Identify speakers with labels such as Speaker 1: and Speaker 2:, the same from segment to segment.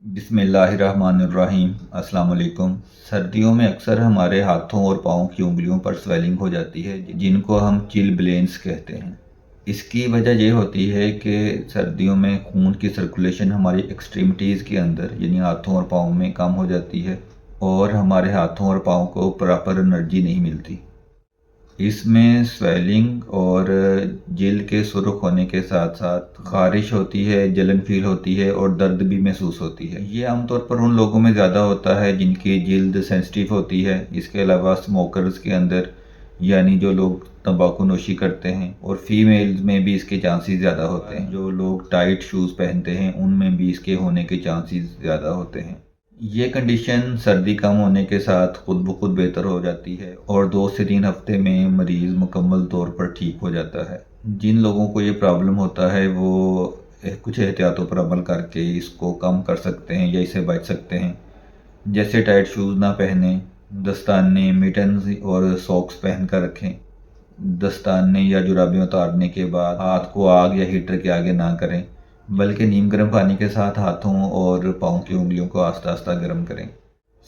Speaker 1: بسم اللہ الرحمن الرحیم۔ السلام علیکم۔ سردیوں میں اکثر ہمارے ہاتھوں اور پاؤں کی انگلیوں پر سویلنگ ہو جاتی ہے جن کو ہم چل بلینس کہتے ہیں۔ اس کی وجہ یہ ہوتی ہے کہ سردیوں میں خون کی سرکولیشن ہماری ایکسٹریمٹیز کے اندر یعنی ہاتھوں اور پاؤں میں کم ہو جاتی ہے اور ہمارے ہاتھوں اور پاؤں کو پراپر انرجی نہیں ملتی۔ اس میں سویلنگ اور جلد کے سرخ ہونے کے ساتھ ساتھ خارش ہوتی ہے، جلن فیل ہوتی ہے اور درد بھی محسوس ہوتی ہے۔ یہ عام طور پر ان لوگوں میں زیادہ ہوتا ہے جن کی جلد سینسٹیو ہوتی ہے۔ اس کے علاوہ اسموکرز کے اندر یعنی جو لوگ تمباکو نوشی کرتے ہیں، اور فیمیلز میں بھی اس کے چانسز زیادہ ہوتے ہیں۔ جو لوگ ٹائٹ شوز پہنتے ہیں ان میں بھی اس کے ہونے کے چانسز زیادہ ہوتے ہیں۔ یہ کنڈیشن سردی کم ہونے کے ساتھ خود بخود بہتر ہو جاتی ہے اور 2 سے 3 ہفتے میں مریض مکمل طور پر ٹھیک ہو جاتا ہے۔ جن لوگوں کو یہ پرابلم ہوتا ہے وہ کچھ احتیاطوں پر عمل کر کے اس کو کم کر سکتے ہیں یا اسے بچ سکتے ہیں، جیسے ٹائٹ شوز نہ پہنیں، دستانے، میٹنز اور ساکس پہن کر رکھیں۔ دستانے یا جرابیں اتارنے کے بعد ہاتھ کو آگ یا ہیٹر کے آگے نہ کریں، بلکہ نیم گرم پانی کے ساتھ ہاتھوں اور پاؤں کی انگلیوں کو آہستہ آہستہ گرم کریں۔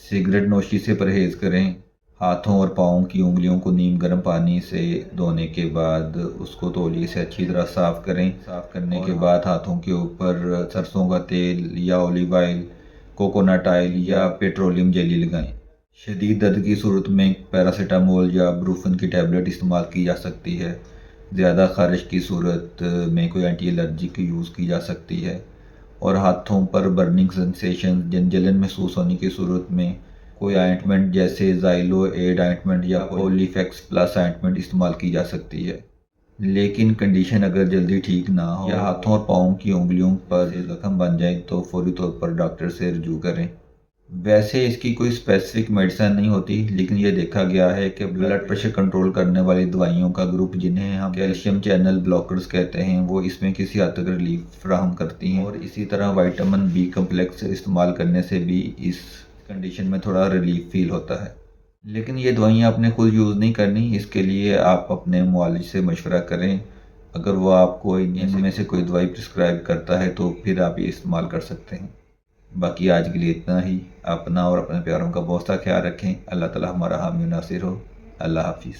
Speaker 1: سگریٹ نوشی سے پرہیز کریں۔ ہاتھوں اور پاؤں کی انگلیوں کو نیم گرم پانی سے دھونے کے بعد اس کو تولیے سے اچھی طرح صاف کریں۔ صاف کرنے کے بعد ہاتھوں کے اوپر سرسوں کا تیل یا اولیو آئل، کوکونٹ آئل یا پیٹرولیم جیلی لگائیں۔ شدید درد کی صورت میں پیراسیٹامول یا بروفن کی ٹیبلٹ استعمال کی جا سکتی ہے۔ زیادہ خارش کی صورت میں کوئی اینٹی الرجی کی یوز کی جا سکتی ہے، اور ہاتھوں پر برننگ سینسیشن جلن محسوس ہونے کی صورت میں کوئی آئنٹمنٹ جیسے زائلو ایڈ آئنٹمنٹ یا پولی فیکس پلس آئنٹمنٹ استعمال کی جا سکتی ہے۔ لیکن کنڈیشن اگر جلدی ٹھیک نہ ہو یا ہاتھوں اور پاؤں کی انگلیوں پر زخم بن جائے تو فوری طور پر ڈاکٹر سے رجوع کریں۔ ویسے اس کی کوئی اسپیسیفک میڈیسن نہیں ہوتی، لیکن یہ دیکھا گیا ہے کہ بلڈ پریشر کنٹرول کرنے والی دوائیوں کا گروپ جنہیں ہم کیلشیم چینل بلاکرز کہتے ہیں وہ اس میں کسی حد تک ریلیف فراہم کرتی ہیں، اور اسی طرح وائٹامن بی کمپلیکس استعمال کرنے سے بھی اس کنڈیشن میں تھوڑا ریلیف فیل ہوتا ہے۔ لیکن یہ دوائیاں آپ نے خود یوز نہیں کرنی، اس کے لیے آپ اپنے معالج سے مشورہ کریں۔ اگر وہ آپ کو ان میں سے کوئی دوائی پرسکرائب کرتا ہے تو پھر آپ یہ استعمال کر سکتے ہیں۔ باقی آج کے لیے اتنا ہی۔ اپنا اور اپنے پیاروں کا بہت سا خیال رکھیں۔ اللہ تعالی ہمارا حامی و ناصر ہو۔ اللہ حافظ۔